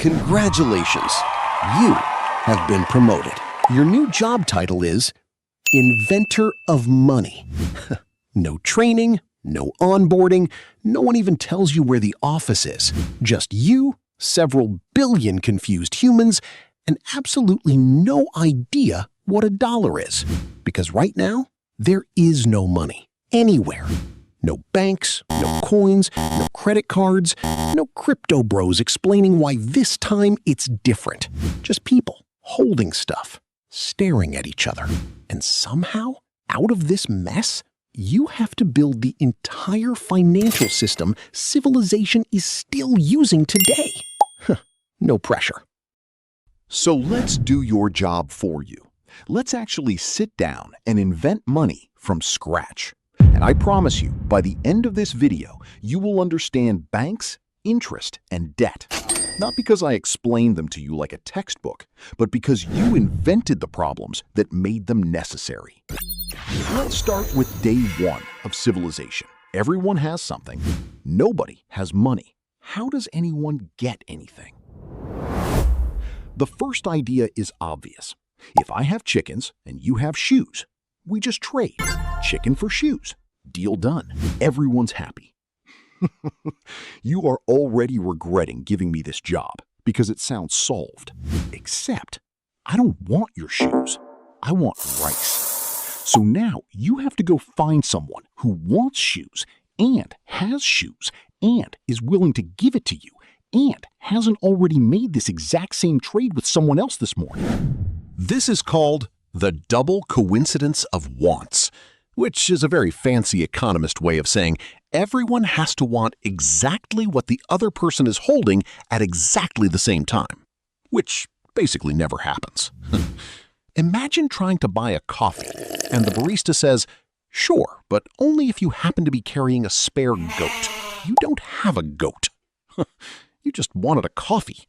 Congratulations, you have been promoted. Your new job title is Inventor of Money. No training, no onboarding, no one even tells you where the office is. Just you, several billion confused humans, and absolutely no idea what a dollar is. Because right now, there is no money anywhere. No banks, no coins, no credit cards, no crypto bros explaining why this time it's different. Just people holding stuff, staring at each other. And somehow, out of this mess, you have to build the entire financial system civilization is still using today. No pressure. So let's do your job for you. Let's actually sit down and invent money from scratch. And I promise you, by the end of this video, you will understand banks, interest, and debt. Not because I explained them to you like a textbook, but because you invented the problems that made them necessary. Let's start with day one of civilization. Everyone has something. Nobody has money. How does anyone get anything? The first idea is obvious. If I have chickens and you have shoes, we just trade. Chicken for shoes. Deal done. Everyone's happy. You are already regretting giving me this job because it sounds solved. Except, I don't want your shoes. I want rice. So now you have to go find someone who wants shoes and has shoes and is willing to give it to you and hasn't already made this exact same trade with someone else this morning. This is called the double coincidence of wants, which is a very fancy economist way of saying everyone has to want exactly what the other person is holding at exactly the same time, which basically never happens. Imagine trying to buy a coffee and the barista says, "Sure, but only if you happen to be carrying a spare goat." You don't have a goat. You just wanted a coffee.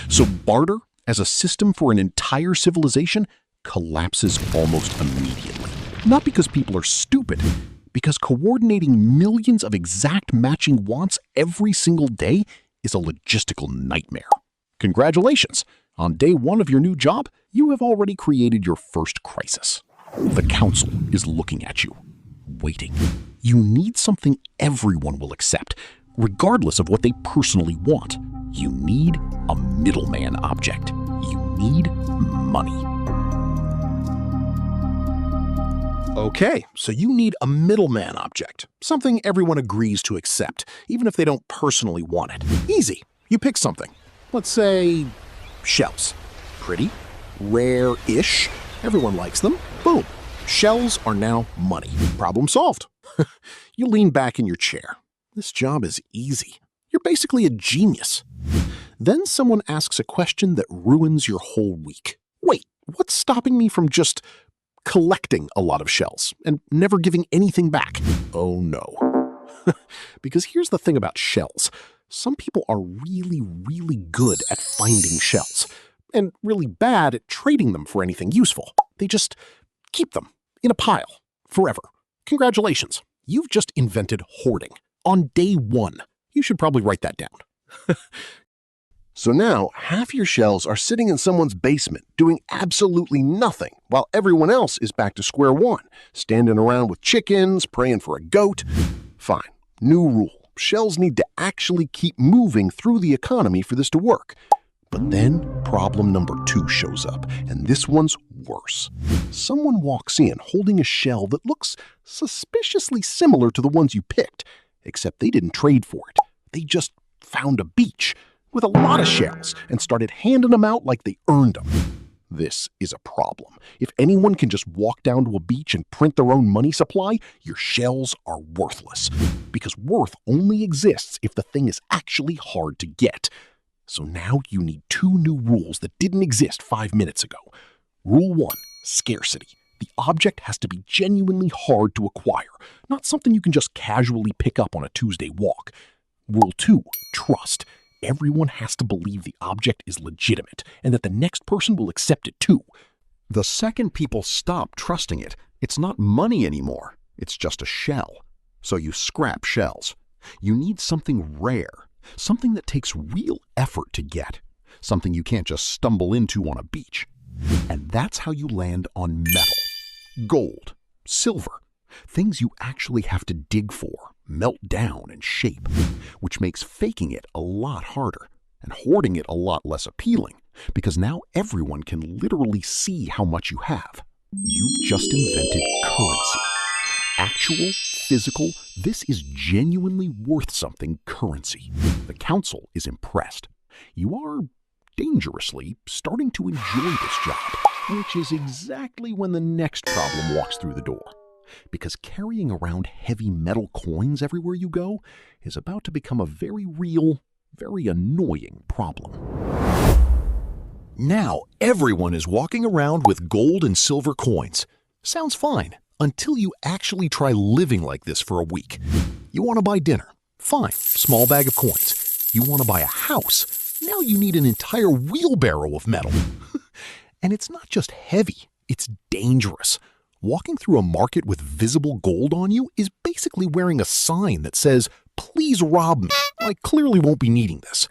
So barter, as a system for an entire civilization, collapses almost immediately. Not because people are stupid, because coordinating millions of exact matching wants every single day is a logistical nightmare. Congratulations! On day one of your new job, you have already created your first crisis. The council is looking at you, waiting. You need something everyone will accept, regardless of what they personally want. You need a middleman object. You need money. Okay, so you need a middleman object, something everyone agrees to accept, even if they don't personally want it. Easy. You pick something. Let's say shells. Pretty, rare-ish, everyone likes them. Boom. Shells are now money. Problem solved. You lean back in your chair. This job is easy. You're basically a genius. Then someone asks a question that ruins your whole week. Wait, what's stopping me from just collecting a lot of shells and never giving anything back? Oh no. Because here's the thing about shells. Some people are really, really good at finding shells and really bad at trading them for anything useful. They just keep them in a pile forever. Congratulations. You've just invented hoarding on day one. You should probably write that down. So now, half your shells are sitting in someone's basement doing absolutely nothing while everyone else is back to square one, standing around with chickens, praying for a goat. Fine. New rule. Shells need to actually keep moving through the economy for this to work. But then problem number 2 shows up, and this one's worse. Someone walks in holding a shell that looks suspiciously similar to the ones you picked, except they didn't trade for it. They just found a beach with a lot of shells and started handing them out like they earned them. This is a problem. If anyone can just walk down to a beach and print their own money supply, your shells are worthless. Because worth only exists if the thing is actually hard to get. So now you need 2 new rules that didn't exist 5 minutes ago. Rule 1, scarcity. The object has to be genuinely hard to acquire, not something you can just casually pick up on a Tuesday walk. Rule 2, trust. Everyone has to believe the object is legitimate and that the next person will accept it too. The second people stop trusting it, it's not money anymore. It's just a shell. So you scrap shells. You need something rare, something that takes real effort to get, something you can't just stumble into on a beach. And that's how you land on metal, gold, silver, things you actually have to dig for, melt down, and shape, which makes faking it a lot harder and hoarding it a lot less appealing, because now everyone can literally see how much you have. You've just invented currency. Actual, physical, this is genuinely worth something currency. The council is impressed. You are dangerously starting to enjoy this job, which is exactly when the next problem walks through the door. Because carrying around heavy metal coins everywhere you go is about to become a very real, very annoying problem. Now everyone is walking around with gold and silver coins. Sounds fine, until you actually try living like this for a week. You want to buy dinner? Fine, small bag of coins. You want to buy a house? Now you need an entire wheelbarrow of metal. And it's not just heavy, it's dangerous. Walking through a market with visible gold on you is basically wearing a sign that says, "Please rob me. I clearly won't be needing this."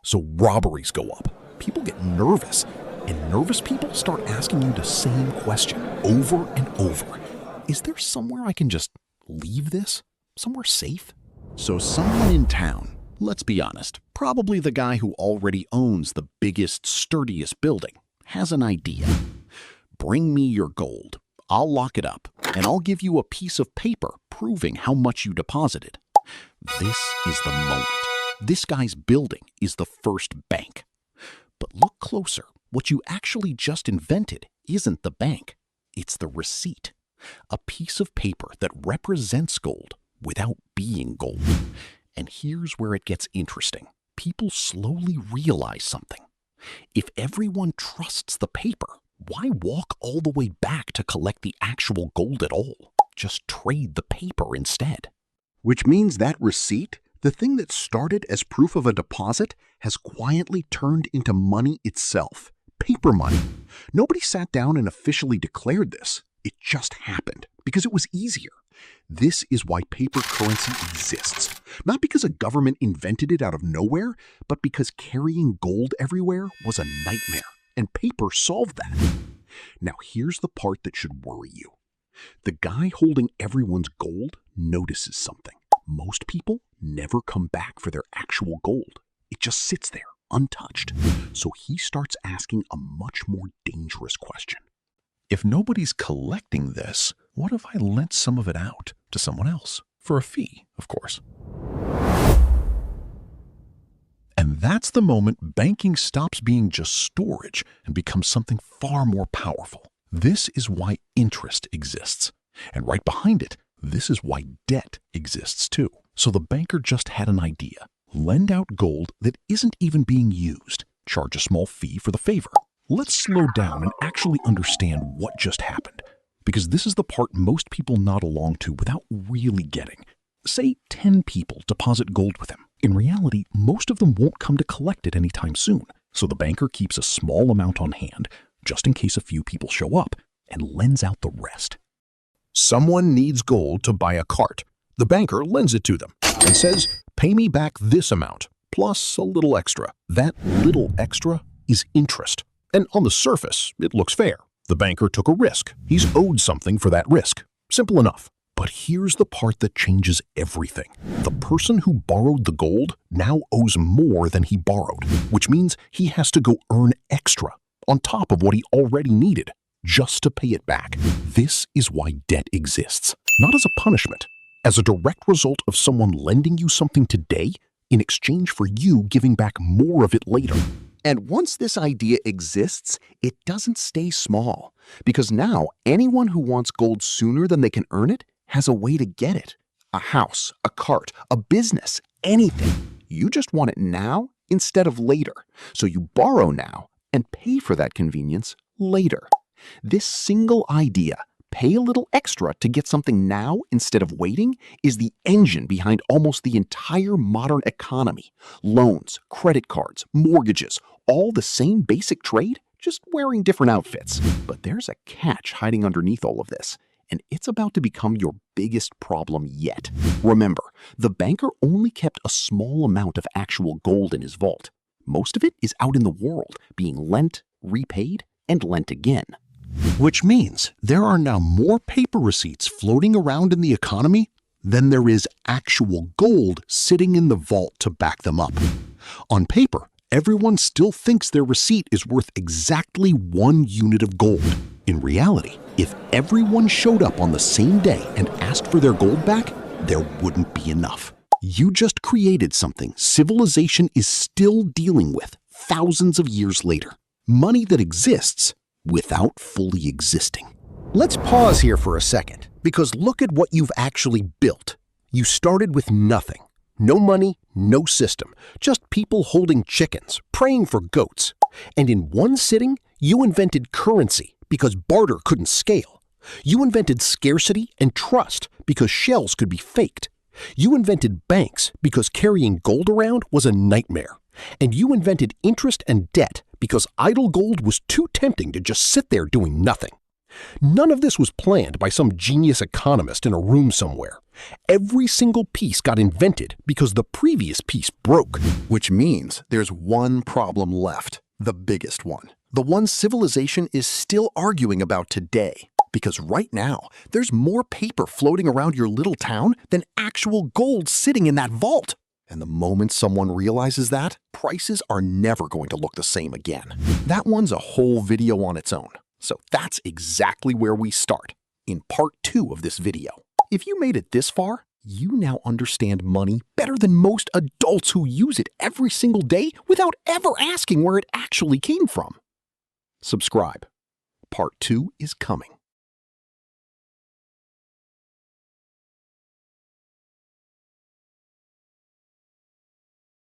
So robberies go up. People get nervous, and nervous people start asking you the same question over and over. Is there somewhere I can just leave this? Somewhere safe? So someone in town, let's be honest, probably the guy who already owns the biggest, sturdiest building, has an idea. Bring me your gold. I'll lock it up, and I'll give you a piece of paper proving how much you deposited. This is the moment. This guy's building is the first bank. But look closer. What you actually just invented isn't the bank. It's the receipt. A piece of paper that represents gold without being gold. And here's where it gets interesting. People slowly realize something. If everyone trusts the paper, why walk all the way back to collect the actual gold at all? Just trade the paper instead. Which means that receipt, the thing that started as proof of a deposit, has quietly turned into money itself. Paper money. Nobody sat down and officially declared this. It just happened because it was easier. This is why paper currency exists. Not because a government invented it out of nowhere, but because carrying gold everywhere was a nightmare, and paper solved that. Now here's the part that should worry you. The guy holding everyone's gold notices something. Most people never come back for their actual gold. It just sits there, untouched. So he starts asking a much more dangerous question. If nobody's collecting this, what if I lent some of it out to someone else? For a fee, of course. And that's the moment banking stops being just storage and becomes something far more powerful. This is why interest exists. And right behind it, this is why debt exists too. So the banker just had an idea. Lend out gold that isn't even being used. Charge a small fee for the favor. Let's slow down and actually understand what just happened, because this is the part most people nod along to without really getting. Say 10 people deposit gold with him. In reality, most of them won't come to collect it anytime soon, so the banker keeps a small amount on hand, just in case a few people show up, and lends out the rest. Someone needs gold to buy a cart. The banker lends it to them and says, "Pay me back this amount, plus a little extra." That little extra is interest. And on the surface, it looks fair. The banker took a risk. He's owed something for that risk. Simple enough. But here's the part that changes everything. The person who borrowed the gold now owes more than he borrowed, which means he has to go earn extra on top of what he already needed just to pay it back. This is why debt exists, not as a punishment, as a direct result of someone lending you something today in exchange for you giving back more of it later. And once this idea exists, it doesn't stay small, because now anyone who wants gold sooner than they can earn it has a way to get it. A house, a cart, a business, anything. You just want it now instead of later. So you borrow now and pay for that convenience later. This single idea, pay a little extra to get something now instead of waiting, is the engine behind almost the entire modern economy. Loans, credit cards, mortgages, all the same basic trade, just wearing different outfits. But there's a catch hiding underneath all of this, and it's about to become your biggest problem yet. Remember, the banker only kept a small amount of actual gold in his vault. Most of it is out in the world, being lent, repaid, and lent again. Which means there are now more paper receipts floating around in the economy than there is actual gold sitting in the vault to back them up. On paper, everyone still thinks their receipt is worth exactly 1 unit of gold. In reality, if everyone showed up on the same day and asked for their gold back, there wouldn't be enough. You just created something civilization is still dealing with thousands of years later. Money that exists without fully existing. Let's pause here for a second, because look at what you've actually built. You started with nothing. No money, no system, just people holding chickens, praying for goats. And in one sitting, you invented currency because barter couldn't scale. You invented scarcity and trust because shells could be faked. You invented banks because carrying gold around was a nightmare. And you invented interest and debt because idle gold was too tempting to just sit there doing nothing. None of this was planned by some genius economist in a room somewhere. Every single piece got invented because the previous piece broke. Which means there's one problem left, the biggest one. The one civilization is still arguing about today. Because right now, there's more paper floating around your little town than actual gold sitting in that vault. And the moment someone realizes that, prices are never going to look the same again. That one's a whole video on its own. So that's exactly where we start, in part 2 of this video. If you made it this far, you now understand money better than most adults who use it every single day without ever asking where it actually came from. Subscribe. Part 2 is coming.